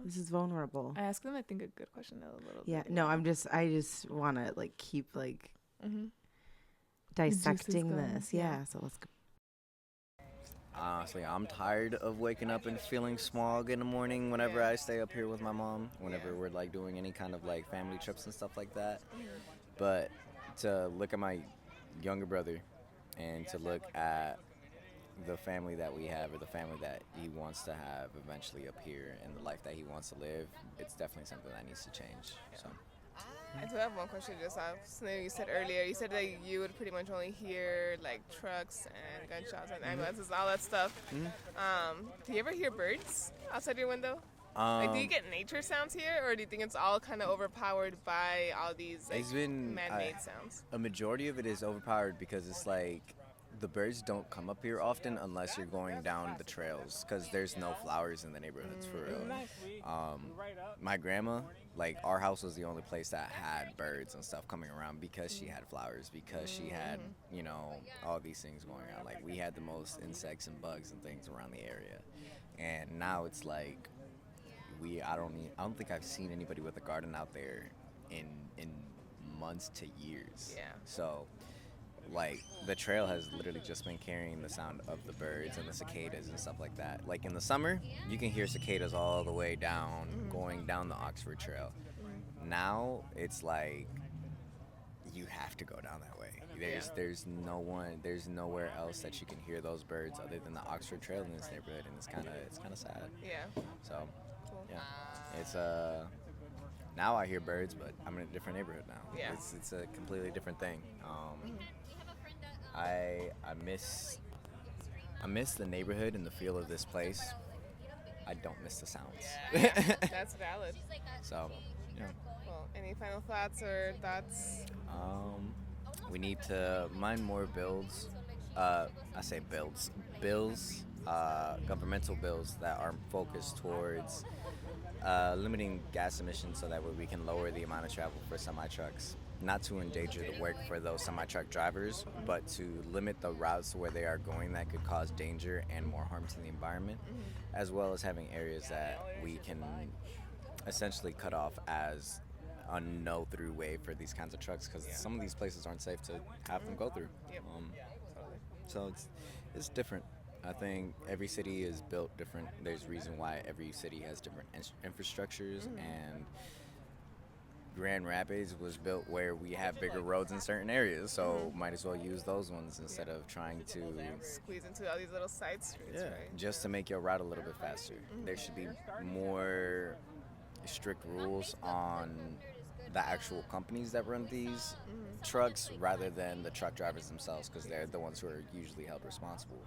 this is vulnerable. I asked him, I think, a good question a little Yeah, bit. no, I just want to like keep like dissecting this. Yeah, so let's go. Honestly, I'm tired of waking up and feeling smog in the morning whenever I stay up here with my mom, whenever we're like doing any kind of like family trips and stuff like that. But to look at my younger brother and to look at the family that we have, or the family that he wants to have eventually up here, and the life that he wants to live, it's definitely something that needs to change. So I do have one question just off something you said earlier. You said that you would pretty much only hear like trucks and gunshots and ambulances and all that stuff. Do you ever hear birds outside your window? Like, do you get nature sounds here, or do you think it's all kind of overpowered by all these like, man-made sounds? A majority of it is overpowered because it's like the birds don't come up here often unless you're going down the trails, because there's no flowers in the neighborhoods for real. My grandma, like, our house was the only place that had birds and stuff coming around because she had flowers, because she had, you know, all these things going on. Like, we had the most insects and bugs and things around the area. And now it's like I don't think I've seen anybody with a garden out there in months to years. Yeah. So like the trail has literally just been carrying the sound of the birds and the cicadas and stuff like that. Like in the summer, you can hear cicadas all the way down, going down the Oxford Trail. Now it's like you have to go down that way. There's nowhere else that you can hear those birds other than the Oxford Trail in this neighborhood, and it's kind of sad. Yeah. So, yeah, it's now I hear birds, but I'm in a different neighborhood now. Yeah. It's a completely different thing. I miss the neighborhood and the feel of this place. I don't miss the sounds. Yeah, that's valid. So, yeah. Well, any final thoughts or thoughts? We need to mine more bills. Bills, governmental bills that are focused towards limiting gas emissions so that way we can lower the amount of travel for semi-trucks. Not to endanger the work for those semi-truck drivers, but to limit the routes where they are going that could cause danger and more harm to the environment, as well as having areas that we can essentially cut off as a no-through way for these kinds of trucks, because some of these places aren't safe to have them go through. So it's different. I think every city is built different. There's a reason why every city has different infrastructures, and Grand Rapids was built where we have bigger roads in certain areas, so might as well use those ones instead of trying to Squeeze into all these little side streets, right? just to make your route a little bit faster. There should be more strict rules on the actual companies that run these trucks rather than the truck drivers themselves, because they're the ones who are usually held responsible.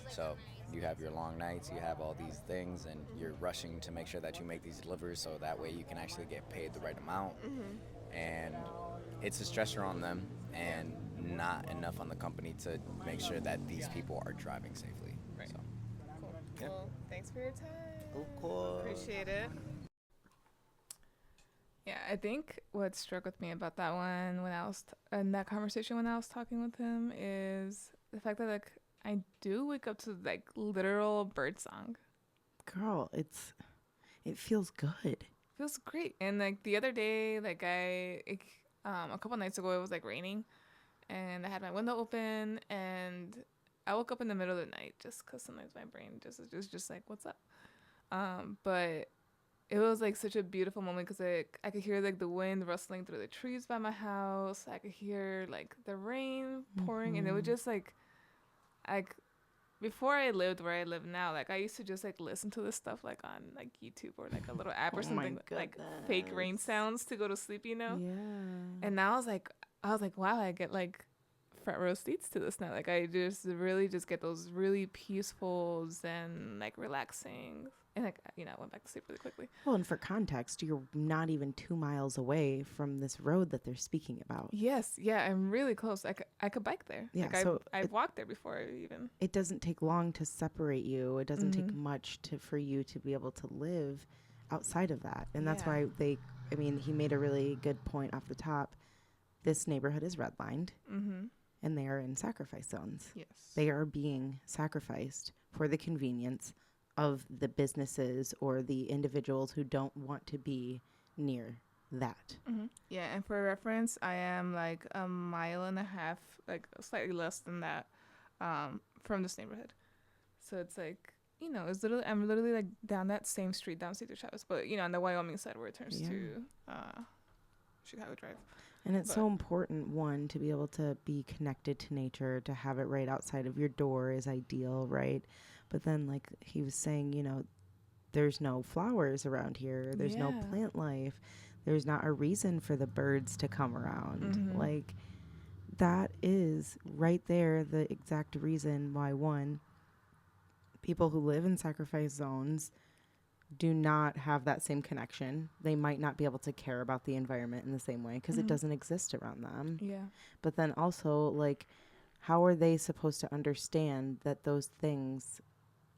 So you have your long nights, you have all these things, and you're rushing to make sure that you make these deliveries so that way you can actually get paid the right amount. And it's a stressor on them and not enough on the company to make sure that these people are driving safely. Right. So, Cool. Yeah. Well, thanks for your time. of course. Appreciate it. Yeah, I think what struck with me about that one when I was in that conversation when I was talking with him is the fact that like I do wake up to like literal bird song. Girl, it feels good. Feels great. And like the other day, like a couple nights ago, it was like raining, and I had my window open, and I woke up in the middle of the night just because sometimes my brain just like, what's up? But it was like such a beautiful moment because I could hear like the wind rustling through the trees by my house. I could hear like the rain pouring, and it was just like before I lived where I live now, like I used to just like listen to this stuff like on like YouTube or like a little app or Oh my something, like fake rain goodness. sounds to go to sleep, you know? Yeah. And now I was like, wow, I get like front row seats to this now. Like I just really just get those really peaceful zen, like relaxing, and like I went back to sleep really quickly. Well, and for context, you're not even 2 miles away from this road that they're speaking about. Yes, yeah, I'm really close. I could bike there. Yeah, like so I've walked there before even. It doesn't take long to separate you. It doesn't take much for you to be able to live outside of that. And that's why he made a really good point off the top. This neighborhood is redlined, and they are in sacrifice zones. Yes. They are being sacrificed for the convenience of the businesses or the individuals who don't want to be near that. Yeah, and for reference, I am like a mile and a half, like slightly less than that, from this neighborhood. So it's like, I'm literally like down that same street, down Cedar Chavez, but on the Wyoming side where it turns to Chicago Drive. And it's so important, one, to be able to be connected to nature, to have it right outside of your door is ideal, right? But then, like he was saying, there's no flowers around here. There's no plant life. There's not a reason for the birds to come around. Like, that is right there the exact reason why, one, people who live in sacrifice zones do not have that same connection. They might not be able to care about the environment in the same way because it doesn't exist around them. Yeah. But then also, like, how are they supposed to understand that those things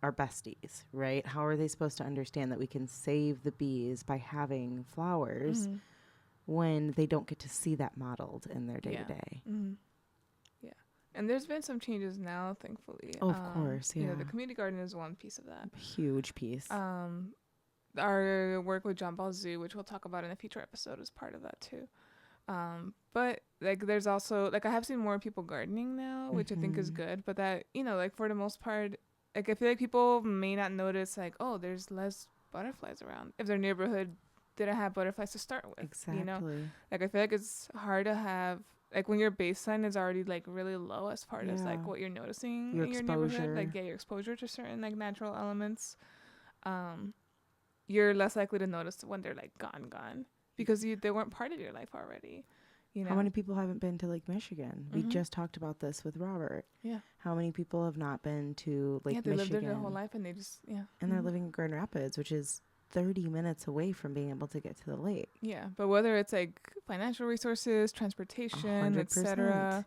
are besties, right? How are they supposed to understand that we can save the bees by having flowers when they don't get to see that modeled in their day-to-day? Yeah. And there's been some changes now, thankfully. Oh, of course, yeah. The community garden is one piece of that. Huge piece. Our work with John Ball Zoo, which we'll talk about in a future episode, is part of that too. But like there's also like I have seen more people gardening now, which I think is good. But that like for the most part, like I feel like people may not notice like, oh, there's less butterflies around if their neighborhood didn't have butterflies to start with. Exactly. Like I feel like it's hard to have like when your baseline is already like really low as far as like what you're noticing your in your exposure. neighborhood, like your exposure to certain like natural elements. You're less likely to notice when they're like gone because they weren't part of your life already. How many people haven't been to Lake Michigan? We just talked about this with Robert. Yeah. How many people have not been to Lake Michigan? Yeah, they lived there their whole life and they just, And they're living in Grand Rapids, which is 30 minutes away from being able to get to the lake. Yeah, but whether it's like financial resources, transportation, 100%. etc.,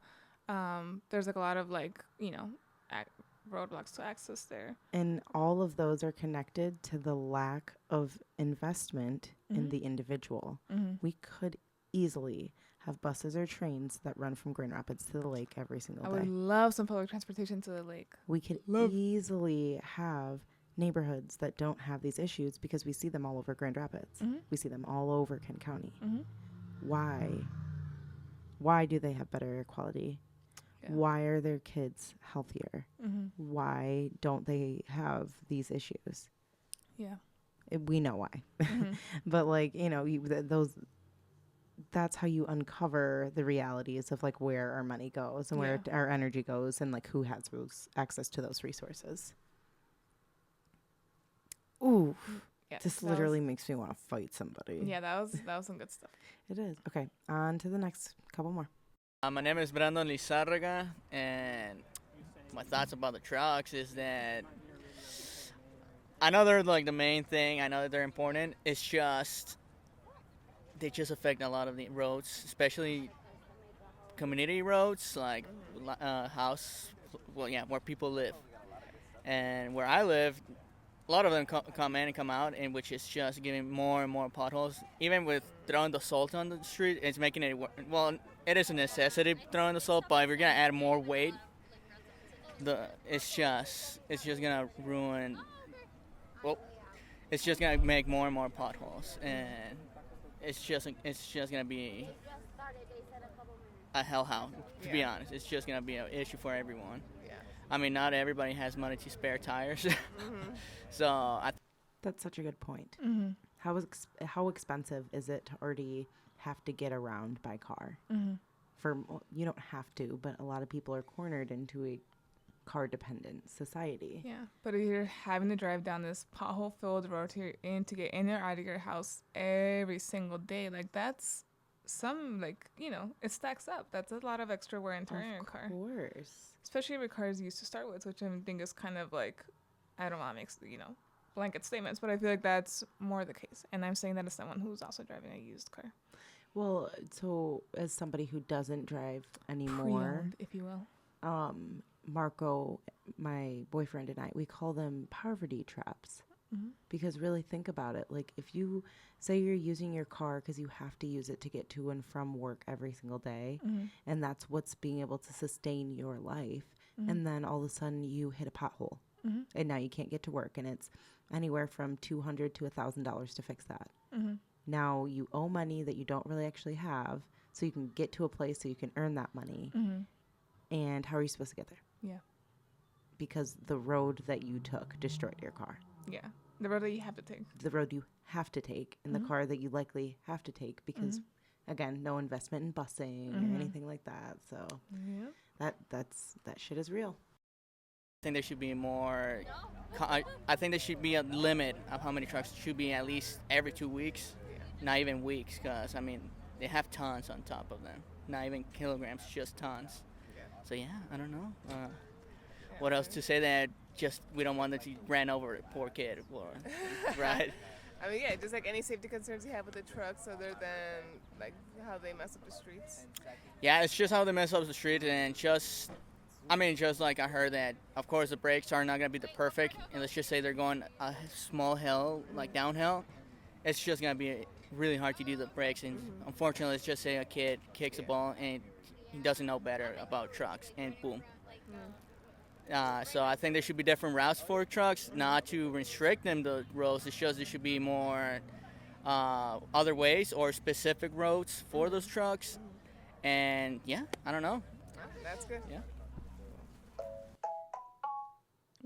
there's like a lot of like, roadblocks to access there. And all of those are connected to the lack of investment in the individual. We could easily have buses or trains that run from Grand Rapids to the lake every single day. I would love some public transportation to the lake. We could easily have neighborhoods that don't have these issues because we see them all over Grand Rapids. We see them all over Kent County. Why? Why do they have better air quality? Yeah. Why are their kids healthier? Why don't they have these issues? Yeah. We know why. But like, that's how you uncover the realities of like where our money goes and where our energy goes and like who has those access to those resources. Ooh, this literally makes me want to fight somebody. Yeah, that was some good stuff. It is. Okay, on to the next couple more. My name is Brandon Lizarraga, and my thoughts about the trucks is that I know they're like the main thing. I know that they're important. It's just they just affect a lot of the roads, especially community roads, like where people live. And where I live, a lot of them come in and come out, and which is just giving more and more potholes. Even with throwing the salt on the street, it's making it well. It is a necessity throwing the salt, but if you're gonna add more weight, it's just gonna ruin. Well, it's just gonna make more and more potholes, and it's just gonna be a hellhound. To be honest, it's just gonna be an issue for everyone. Yeah. I mean, not everybody has money to spare tires, so That's such a good point. Mm-hmm. How expensive is it to already have to get around by car? Mm-hmm. You don't have to, but a lot of people are cornered into a car-dependent society. Yeah, but if you're having to drive down this pothole-filled road to get in or out of your house every single day, like that's it stacks up. That's a lot of extra wear and tear in your car. Of course. Especially with cars used to start with, which I think is kind of like, I don't want to make, blanket statements, but I feel like that's more the case. And I'm saying that as someone who's also driving a used car. Well, so as somebody who doesn't drive anymore, Pre-owned, if you will. Marco, my boyfriend, and I, we call them poverty traps. Mm-hmm. Because really think about it. Like if you say you're using your car because you have to use it to get to and from work every single day, Mm-hmm. and that's what's being able to sustain your life, Mm-hmm. and then all of a sudden you hit a pothole, Mm-hmm. and now you can't get to work, and it's anywhere from $200 to $1,000 to fix that. Mm-hmm. Now you owe money that you don't really actually have, so you can get to a place so you can earn that money. Mm-hmm. And how are you supposed to get there? Yeah. Because the road that you took destroyed your car. Yeah. The road that you have to take. The road you have to take, and Mm-hmm. the car that you likely have to take, because again, no investment in busing Mm-hmm. or anything like that. So Yeah. that shit is real. I think there should be more. I think there should be a limit of how many trucks should be at least every 2 weeks, not even weeks, because I mean they have tons on top of them, not even kilograms, just tons. So yeah, I don't know. What else to say that just we don't want them to ran over a poor kid, or, right? I mean, yeah, just like any safety concerns you have with the trucks, other than like how they mess up the streets. Yeah, it's just how they mess up the street, and just like I heard that, of course, the brakes are not going to be the perfect, and let's just say they're going a small hill, like downhill, it's just going to be really hard to do the brakes, and unfortunately, let's just say a kid kicks a ball, and he doesn't know better about trucks, and boom. So I think there should be different routes for trucks, not to restrict them the roads. It's just there should be more other ways or specific roads for those trucks. And yeah, I don't know. That's good. Yeah.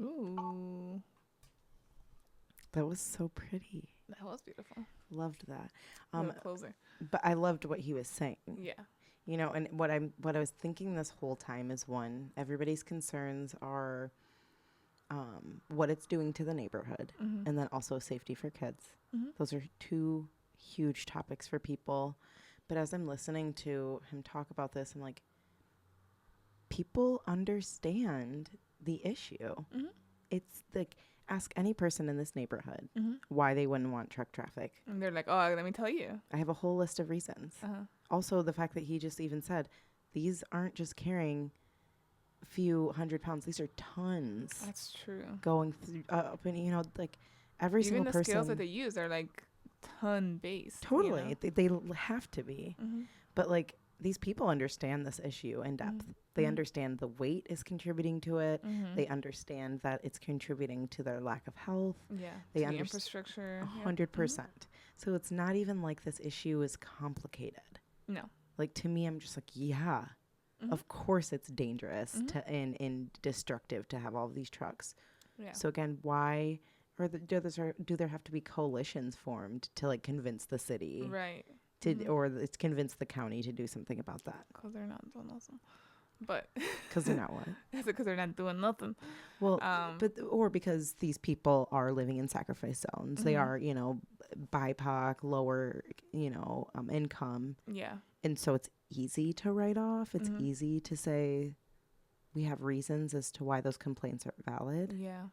Ooh. That was so pretty. That was beautiful. Loved that. Closer. But I loved what he was saying. Yeah. And what I was thinking this whole time is, one, everybody's concerns are what it's doing to the neighborhood, and then also safety for kids. Mm-hmm. Those are two huge topics for people. But as I'm listening to him talk about this, I'm like, people understand the issue. Mm-hmm. It's like, ask any person in this neighborhood Mm-hmm. why they wouldn't want truck traffic. And they're like, oh, let me tell you. I have a whole list of reasons. Uh-huh. Also, the fact that he just even said, these aren't just carrying a few 100 pounds. These are tons That's true. going through up. And, like every Even single the person. scales that they use are like ton based. Totally. They have to be. Mm-hmm. But like, these people understand this issue in depth. They understand the weight is contributing to it. Mm-hmm. They understand that it's contributing to their lack of health. Yeah. They The underst- infrastructure. 100%. So it's not even like this issue is complicated. No. Like, to me, I'm just like, yeah, of course it's dangerous to and destructive to have all of these trucks. Yeah. So again, why do there have to be coalitions formed to like convince the city Right. to or it's convince the county to do something about that? Because they're not doing nothing. But Because they're not what? is it because they're not doing nothing? Well, or because these people are living in sacrifice zones. They are, BIPOC, lower, income. Yeah. And so it's easy to write off. It's easy to say we have reasons as to why those complaints are valid. Yeah.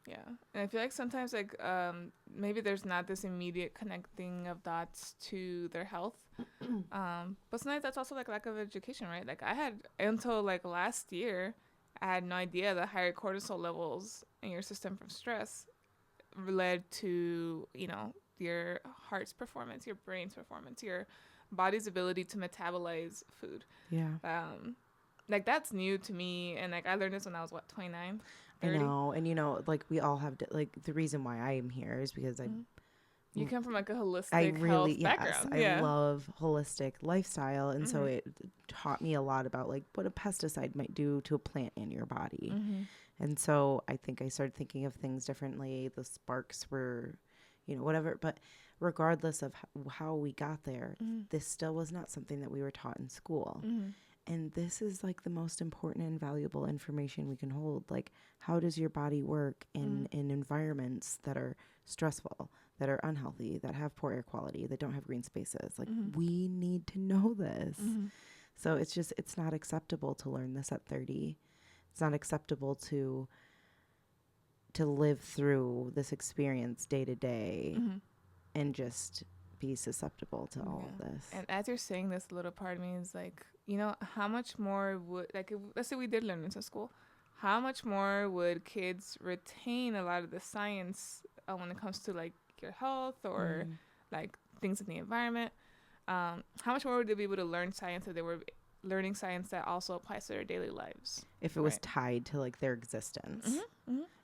Yeah. And I feel like sometimes like maybe there's not this immediate connecting of dots to their health. But sometimes that's also like lack of education, right? Like I had until like last year, I had no idea that higher cortisol levels in your system from stress led to, your heart's performance, your brain's performance, your body's ability to metabolize food. Yeah. Like that's new to me, and like I learned this when I was 29, 30. I know, and like we all have like the reason why I am here is because You come from like a holistic I really health yes background. I love holistic lifestyle, and so it taught me a lot about like what a pesticide might do to a plant in your body. And so I think I started thinking of things differently. The sparks were, whatever, but regardless of how we got there, this still was not something that we were taught in school. And this is like the most important and valuable information we can hold. Like, how does your body work in environments that are stressful, that are unhealthy, that have poor air quality, that don't have green spaces? Like, we need to know this. So it's not acceptable to learn this at 30. It's not acceptable to live through this experience day to day and just be susceptible to all of this. And as you're saying this, a little part of me is like, how much more would, like, let's say we did learn this in school, how much more would kids retain a lot of the science when it comes to like your health or like things in the environment? How much more would they be able to learn science if they were learning science that also applies to their daily lives? If it was tied to like their existence,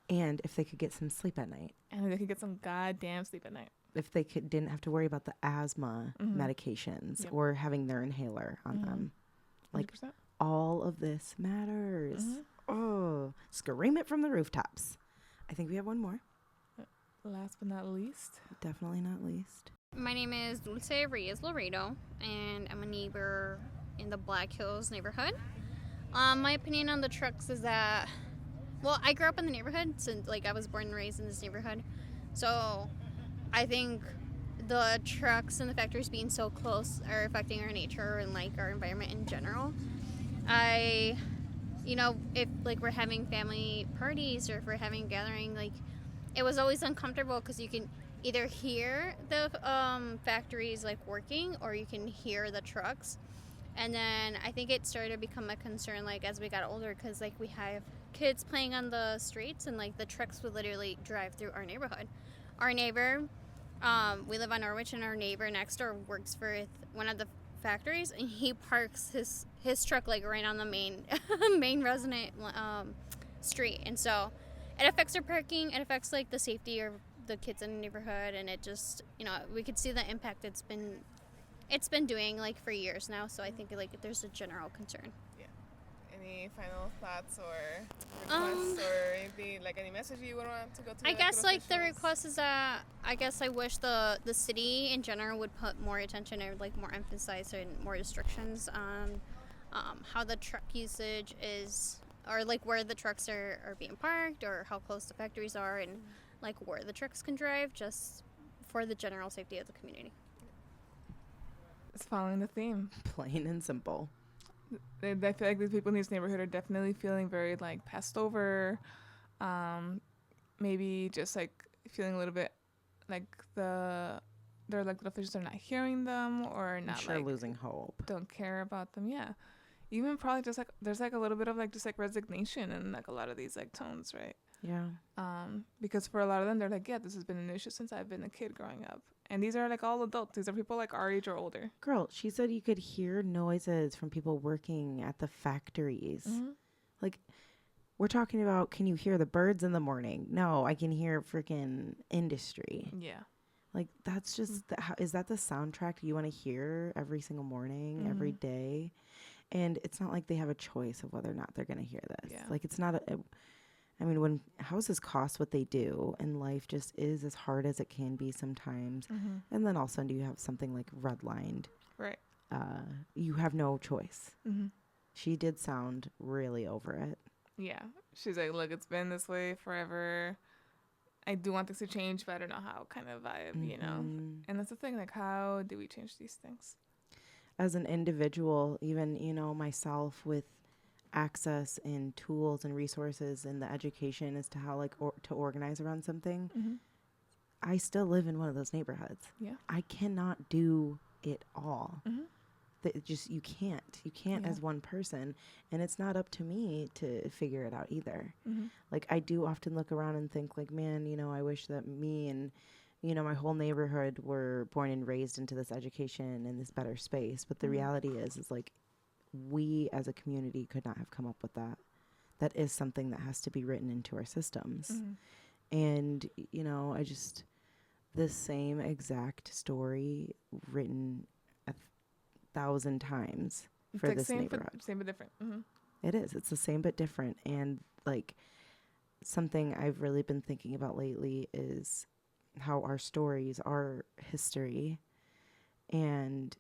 and if they could get some sleep at night, and they could get some goddamn sleep at night. If they didn't have to worry about the asthma medications or having their inhaler on them. Like 100%. all of this matters. Oh, scream it from the rooftops. I think we have one more. Last but not least. Definitely not least. My name is Dulce Reyes Laredo, and I'm a neighbor in the Black Hills neighborhood. My opinion on the trucks is that, well, I grew up in the neighborhood, since like I was born and raised in this neighborhood. So I think the trucks and the factories being so close are affecting our nature and like our environment in general. If like we're having family parties or if we're having a gathering, like it was always uncomfortable because you can either hear the factories like working or you can hear the trucks. And then I think it started to become a concern like as we got older because like we have kids playing on the streets and like the trucks would literally drive through our neighborhood. Our neighbor, we live on Norwich, and our neighbor next door works for one of the factories, and he parks his truck like right on the main resident street, and so it affects their parking. It affects like the safety of the kids in the neighborhood, and it just we could see the impact it's been doing like for years now. So I think like there's a general concern. Any final thoughts or requests or anything, like any message you would want to go to? I guess like the request is that I guess I wish the city in general would put more attention or like more emphasis and more restrictions on how the truck usage is, or like where the trucks are being parked or how close the factories are and like where the trucks can drive, just for the general safety of the community. It's following the theme. Plain and simple. I feel like the people in this neighborhood are definitely feeling very like passed over, maybe just like feeling a little bit like the officials are not hearing them or not like losing hope, don't care about them. Even probably just like there's like a little bit of like just like resignation in like a lot of these like tones, right? Because for a lot of them they're like, this has been an issue since I've been a kid growing up. And these are like all adults. These are people like our age or older. Girl, she said you could hear noises from people working at the factories. Like, we're talking about, can you hear the birds in the morning? No, I can hear freaking industry. Yeah. Like, that's just, is that the soundtrack you want to hear every single morning, every day? And it's not like they have a choice of whether or not they're going to hear this. Yeah. Like, it's not I mean, when houses cost what they do and life just is as hard as it can be sometimes, and then all of a sudden you have something like redlined. Right. You have no choice. She did sound really over it. Yeah. She's like, look, it's been this way forever. I do want this to change, but I don't know how kind of vibe, you know? And that's the thing, like, how do we change these things? As an individual, even, myself with access and tools and resources and the education as to how to organize around something, I still live in one of those neighborhoods. Yeah. I cannot do it all. you can't as one person, and it's not up to me to figure it out either. Like, I do often look around and think like, man, I wish that me and my whole neighborhood were born and raised into this education and this better space. But the reality is like, we as a community could not have come up with that. That is something that has to be written into our systems. And I just, this same exact story written 1,000 times It's for like this neighborhood. same but different. It is. It's the same but different. And like, something I've really been thinking about lately is how our stories are history, and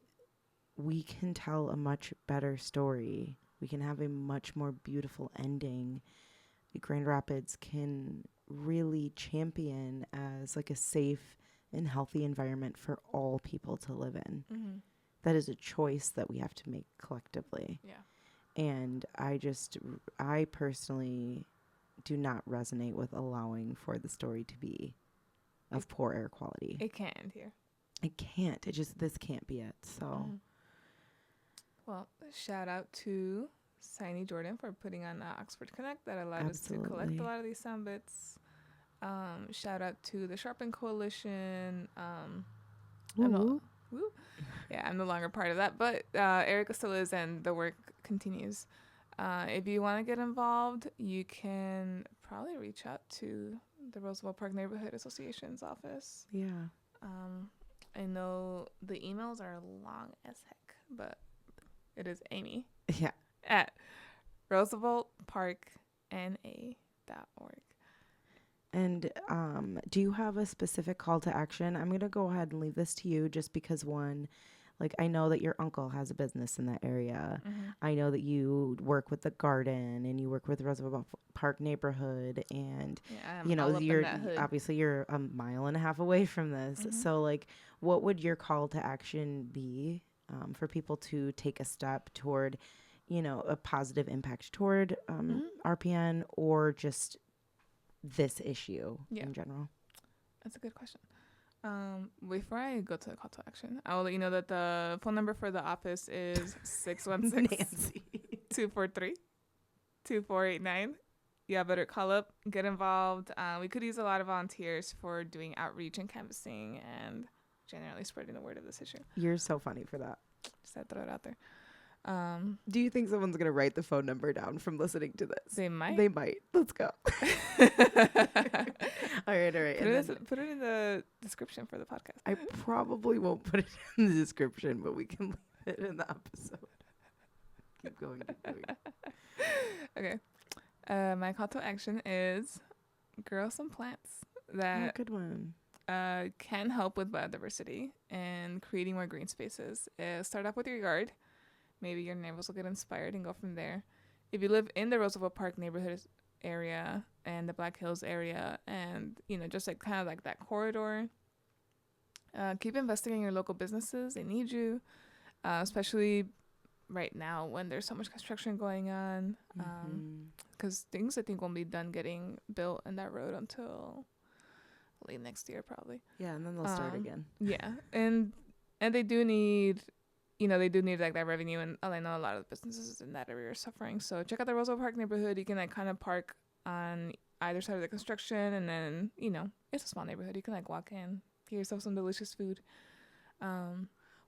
we can tell a much better story. We can have a much more beautiful ending. Grand Rapids can really champion as like a safe and healthy environment for all people to live in. That is a choice that we have to make collectively. Yeah. And I personally do not resonate with allowing for the story to be of poor air quality. It can't end here. It can't. This can't be it. So. Well, shout out to Siny Jordan for putting on Oxford Connect that allowed us to collect a lot of these sound bits. Shout out to the Sharpen Coalition. Woo. Yeah, I'm no longer part of that, but Erica still is, and the work continues. If you want to get involved, you can probably reach out to the Roosevelt Park Neighborhood Association's office. Yeah. I know the emails are long as heck, but it is Amy. Yeah. At rooseveltparkna.org. And do you have a specific call to action? I'm going to go ahead and leave this to you just because, one, like, I know that your uncle has a business in that area. I know that you work with the garden and you work with Roosevelt Park Neighborhood, and you're obviously you're a mile and a half away from this. So like, what would your call to action be for people to take a step toward, a positive impact toward RPN, or just this issue in general? That's a good question. Before I go to the call to action, I will let you know that the phone number for the office is 616-243-2489. Yeah, better call up, get involved. We could use a lot of volunteers for doing outreach and canvassing and generally spreading the word of this issue. You're so funny for that. Just had to throw it out there. Do you think someone's going to write the phone number down from listening to this? They might. They might. Let's go. All right. Put it in the description for the podcast. I probably won't put it in the description, but we can leave it in the episode. Keep going. Okay. My call to action is grow some plants that good one. Can help with biodiversity and creating more green spaces. Start off with your yard. Maybe your neighbors will get inspired and go from there. If you live in the Roosevelt Park neighborhood area and the Black Hills area, and just like kind of like that corridor, keep investing in your local businesses. They need you, especially right now when there's so much construction going on. Because things I think won't be done getting built in that road until late next year probably. Yeah, and then they'll start again. Yeah, and they do need. They do need like that revenue, and I know a lot of the businesses in that area are suffering. So check out the Roosevelt Park neighborhood. You can like kind of park on either side of the construction, and then it's a small neighborhood. You can like walk in, get yourself some delicious food.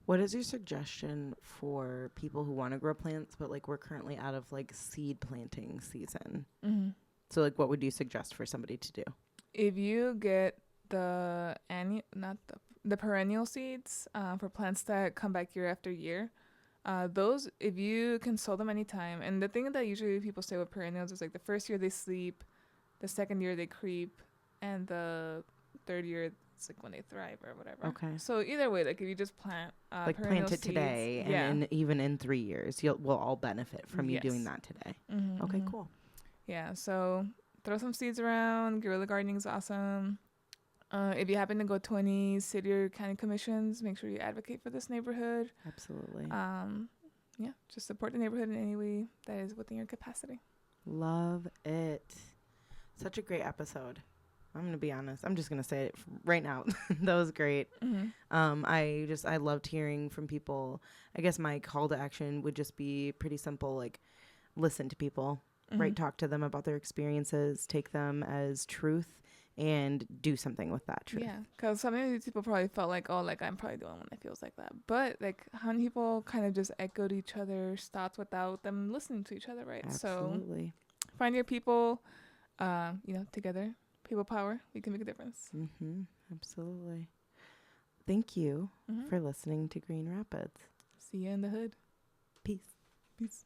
What is your suggestion for people who want to grow plants, but like we're currently out of like seed planting season? So like, what would you suggest for somebody to do? If you get the perennial seeds for plants that come back year after year, those, if you can sow them anytime. And the thing that usually people say with perennials is like the first year they sleep, the second year they creep, and the third year it's like when they thrive or whatever. Okay. So either way, like if you just plant like perennial plant it seeds, today, and even in 3 years, we'll all benefit from you doing that today. Okay, cool. Yeah. So throw some seeds around. Guerrilla gardening is awesome. If you happen to go to any city or county commissions, make sure you advocate for this neighborhood. Absolutely. Just support the neighborhood in any way that is within your capacity. Love it. Such a great episode. I'm going to be honest. I'm just going to say it right now. That was great. I loved hearing from people. I guess my call to action would just be pretty simple, like listen to people, right? Talk to them about their experiences, take them as truth, and do something with that truth. Yeah, because some of these people probably felt like, oh, like I'm probably the only one that feels like that. But like, how many people kind of just echoed each other's thoughts without them listening to each other, right? Absolutely. So find your people, together. People power. We can make a difference. Absolutely. Thank you for listening to Green Rapids. See you in the hood. Peace. Peace.